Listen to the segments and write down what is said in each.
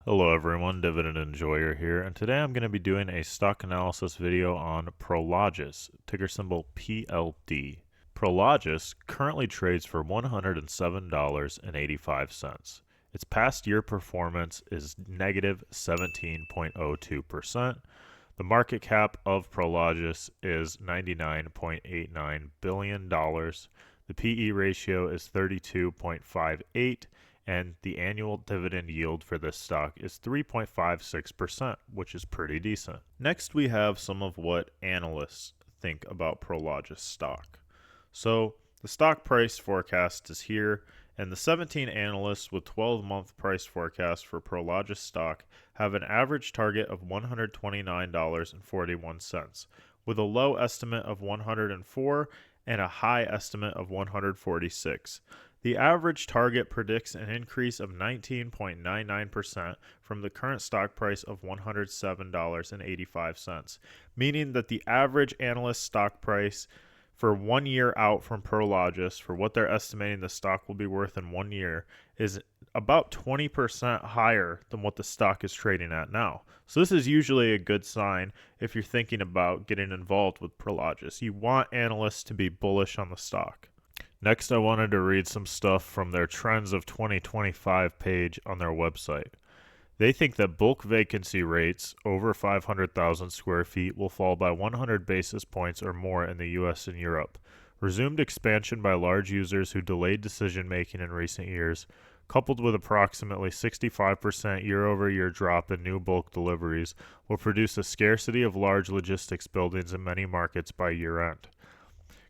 Hello everyone, Dividend Enjoyer here, and today I'm going to be doing a stock analysis video on Prologis, ticker symbol PLD. Prologis currently trades for $107.85. Its past year performance is negative 17.02%. The market cap of Prologis is $99.89 billion. The PE ratio is 32.58, and the annual dividend yield for this stock is 3.56%, which is pretty decent. Next, we have some of what analysts think about Prologis stock. So, the stock price forecast is here, and the 17 analysts with 12-month price forecast for Prologis stock have an average target of $129.41, with a low estimate of 104 and a high estimate of 146. The average target predicts an increase of 19.99% from the current stock price of $107.85, meaning that the average analyst stock price for 1 year out from Prologis, for what they're estimating the stock will be worth in 1 year, is about 20% higher than what the stock is trading at now. So this is usually a good sign if you're thinking about getting involved with Prologis. You want analysts to be bullish on the stock. Next, I wanted to read some stuff from their Trends of 2025 page on their website. They think that bulk vacancy rates over 500,000 square feet will fall by 100 basis points or more in the US and Europe. Resumed expansion by large users who delayed decision making in recent years, coupled with approximately 65% year-over-year drop in new bulk deliveries, will produce a scarcity of large logistics buildings in many markets by year-end.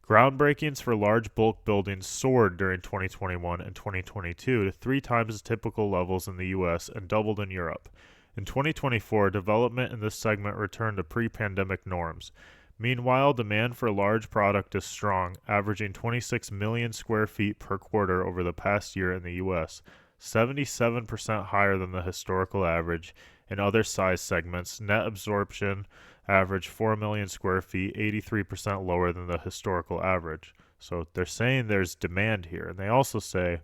Groundbreakings for large bulk buildings soared during 2021 and 2022 to 3 times typical levels in the US and doubled in Europe. In 2024, development in this segment returned to pre-pandemic norms. Meanwhile, demand for large product is strong, averaging 26 million square feet per quarter over the past year in the US, 77% higher than the historical average. In other size segments, net absorption averaged 4 million square feet, 83% lower than the historical average. So they're saying there's demand here. And they also say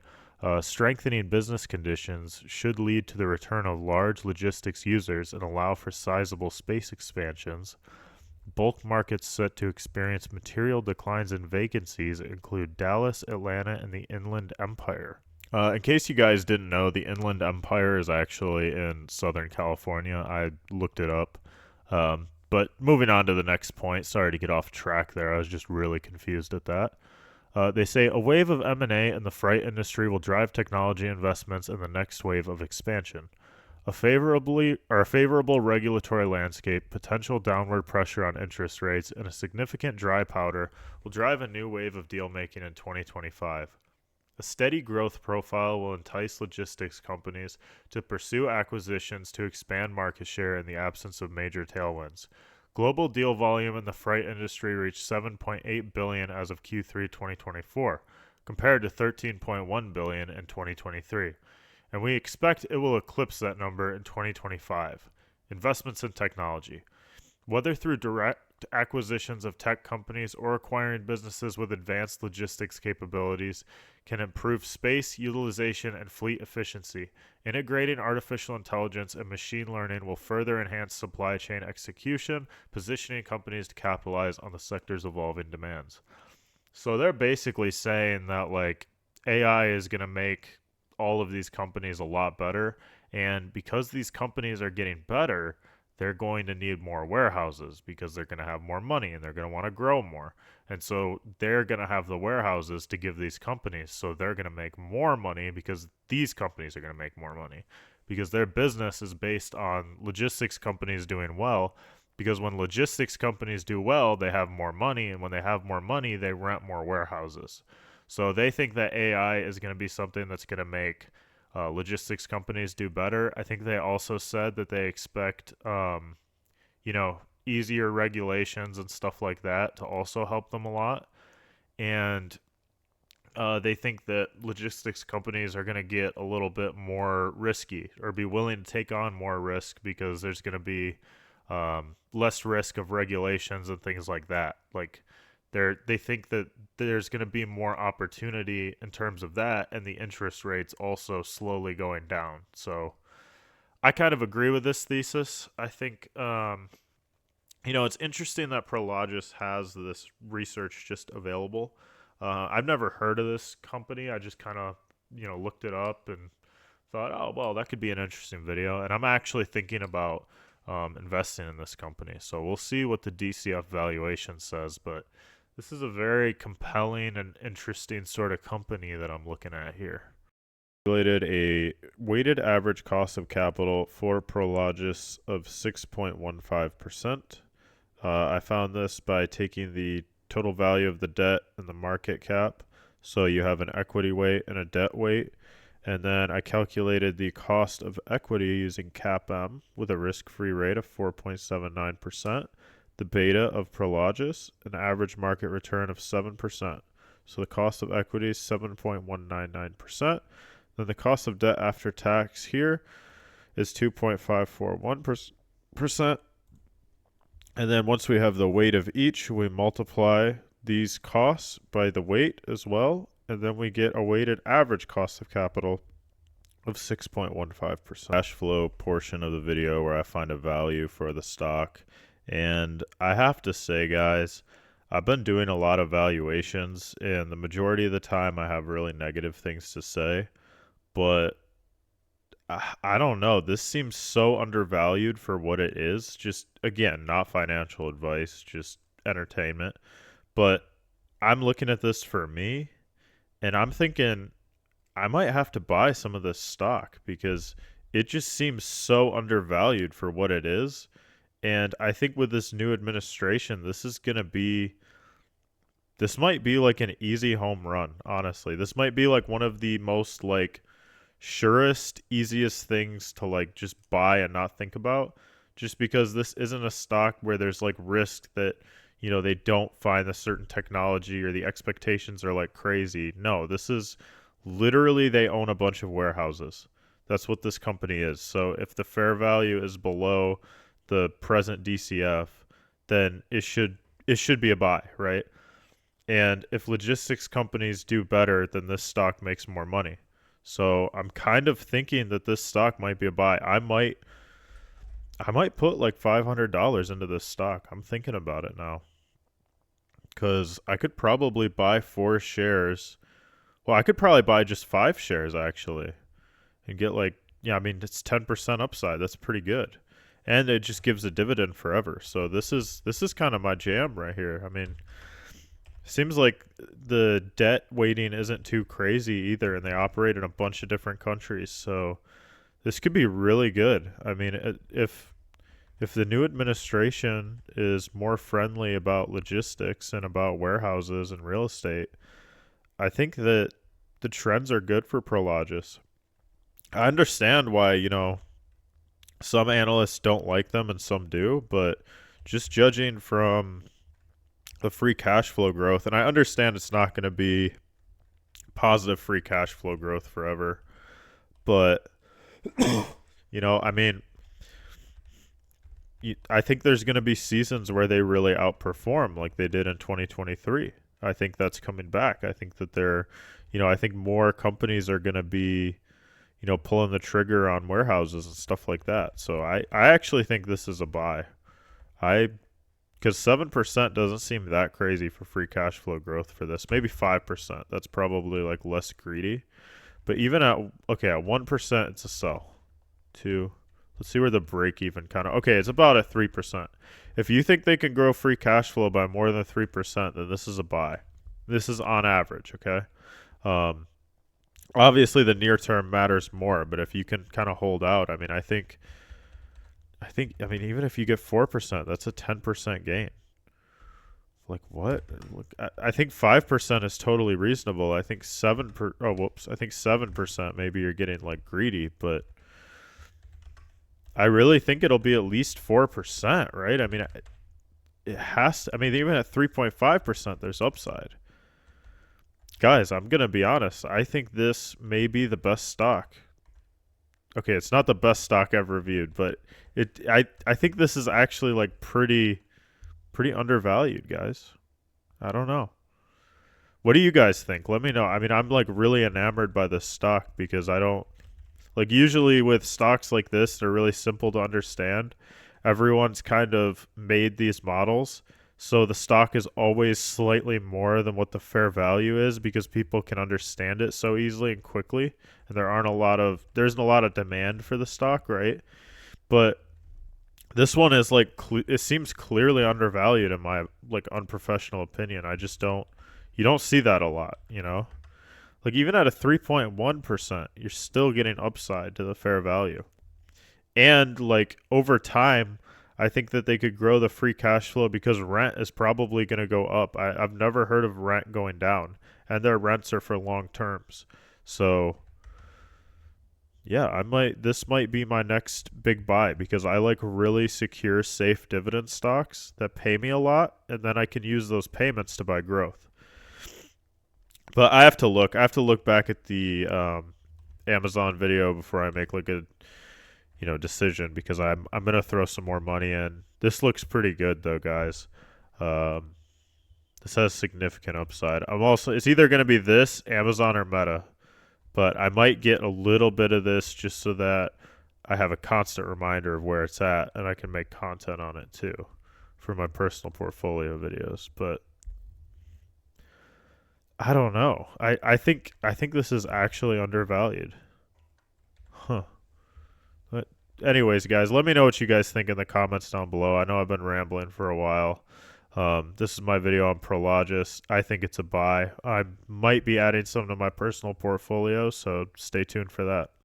strengthening business conditions should lead to the return of large logistics users and allow for sizable space expansions. Bulk markets set to experience material declines in vacancies include Dallas, Atlanta, and the Inland Empire. In case you guys didn't know, the Inland Empire is actually in Southern California. I looked it up. But moving on to the next point, sorry to get off track there. I was just really confused at that. They say a wave of M&A in the freight industry will drive technology investments in the next wave of expansion. A favorable regulatory landscape, potential downward pressure on interest rates, and a significant dry powder will drive a new wave of deal making in 2025. A steady growth profile will entice logistics companies to pursue acquisitions to expand market share in the absence of major tailwinds. Global deal volume in the freight industry reached $7.8 billion as of Q3 2024, compared to $13.1 billion in 2023, and we expect it will eclipse that number in 2025. Investments in technology. Whether through direct acquisitions of tech companies or acquiring businesses with advanced logistics capabilities, can improve space utilization and fleet efficiency. Integrating artificial intelligence and machine learning will further enhance supply chain execution, positioning companies to capitalize on the sector's evolving demands. So they're basically saying that like AI is going to make all of these companies a lot better, and because these companies are getting better, they're going to need more warehouses because they're going to have more money and they're going to want to grow more. And so they're going to have the warehouses to give these companies. So they're going to make more money because these companies are going to make more money because their business is based on logistics companies doing well. Because when logistics companies do well, they have more money. And when they have more money, they rent more warehouses. So they think that AI is going to be something that's going to make logistics companies do better. I think they also said that they expect, easier regulations and stuff like that to also help them a lot. And they think that logistics companies are going to get a little bit more risky or be willing to take on more risk because there's going to be less risk of regulations and things like that. Like they think that there's going to be more opportunity in terms of that, and the interest rates also slowly going down. So I kind of agree with this thesis. I think it's interesting that Prologis has this research just available. I've never heard of this company. I just kind of looked it up and thought, oh well, that could be an interesting video. And I'm actually thinking about investing in this company. So we'll see what the DCF valuation says. But this is a very compelling and interesting sort of company that I'm looking at here. Calculated a weighted average cost of capital for Prologis of 6.15%. I found this by taking the total value of the debt and the market cap. So you have an equity weight and a debt weight. And then I calculated the cost of equity using CAPM with a risk-free rate of 4.79%, the beta of Prologis, an average market return of 7%. So the cost of equity is 7.199%. Then the cost of debt after tax here is 2.541%. And then once we have the weight of each, we multiply these costs by the weight as well. And then we get a weighted average cost of capital of 6.15%. Cash flow portion of the video where I find a value for the stock. And I have to say, guys, I've been doing a lot of valuations, and the majority of the time I have really negative things to say. But I don't know. This seems so undervalued for what it is. Just, again, not financial advice, just entertainment. But I'm looking at this for me, and I'm thinking I might have to buy some of this stock because it just seems so undervalued for what it is. And I think with this new administration, this might be like an easy home run, honestly. This might be like one of the most like surest, easiest things to like just buy and not think about, just because this isn't a stock where there's like risk that they don't find a certain technology or the expectations are like crazy. No, this is literally they own a bunch of warehouses. That's what this company is. So if the fair value is below the present DCF, then it should be a buy, right? And if logistics companies do better, then this stock makes more money. So I'm kind of thinking that this stock might be a buy. I might put like $500 into this stock. I'm thinking about it now. Because I could probably buy 4 shares. Well, I could probably buy just 5 shares actually. And get like, yeah, I mean, it's 10% upside. That's pretty good. And it just gives a dividend forever. So this is kind of my jam right here. I mean, seems like the debt weighting isn't too crazy either, and they operate in a bunch of different countries. So this could be really good. I mean, if the new administration is more friendly about logistics and about warehouses and real estate, I think that the trends are good for Prologis. I understand why, some analysts don't like them and some do, but just judging from the free cash flow growth, and I understand it's not going to be positive free cash flow growth forever, but I mean, I think there's going to be seasons where they really outperform like they did in 2023. I think that's coming back. I think that I think more companies are going to be pulling the trigger on warehouses and stuff like that. So I actually think this is a buy. Because 7% doesn't seem that crazy for free cash flow growth for this. Maybe 5%. That's probably like less greedy. But even at 1%, it's a sell. 2. Let's see where the break even kind of. Okay, it's about at 3%. If you think they can grow free cash flow by more than 3%, then this is a buy. This is on average, okay? Obviously, the near term matters more, but if you can kind of hold out, I mean, I mean, even if you get 4%, that's a 10% gain. Like what? Look, I think 5% is totally reasonable. I think 7%. Maybe you're getting like greedy, but I really think it'll be at least 4%, right? I mean, it has to. I mean, even at 3.5%, there's upside. Guys, I'm gonna be honest. I think this may be the best stock. Okay, it's not the best stock I've reviewed, but I think this is actually like pretty undervalued, guys. I don't know. What do you guys think? Let me know. I mean, I'm like really enamored by this stock because I don't Like usually with stocks like this, they're really simple to understand. Everyone's kind of made these models, so the stock is always slightly more than what the fair value is because people can understand it so easily and quickly, and there isn't a lot of demand for the stock, right? But this one is like it seems clearly undervalued in my like unprofessional opinion. I just don't you don't see that a lot, you know? Like even at a 3.1%, you're still getting upside to the fair value. And like over time, I think that they could grow the free cash flow because rent is probably going to go up. I've never heard of rent going down, and their rents are for long terms. So yeah, this might be my next big buy because I like really secure, safe dividend stocks that pay me a lot, and then I can use those payments to buy growth. But I have to look. I have to look back at the Amazon video before I make like a decision because I'm gonna throw some more money in. This looks pretty good though, guys. Um, this has significant upside. It's either gonna be this Amazon or Meta, but I might get a little bit of this just so that I have a constant reminder of where it's at and I can make content on it too for my personal portfolio videos. But I don't know. I think this is actually undervalued. Huh. But anyways, guys, let me know what you guys think in the comments down below. I know I've been rambling for a while. This is my video on Prologis. I think it's a buy. I might be adding some to my personal portfolio, so stay tuned for that.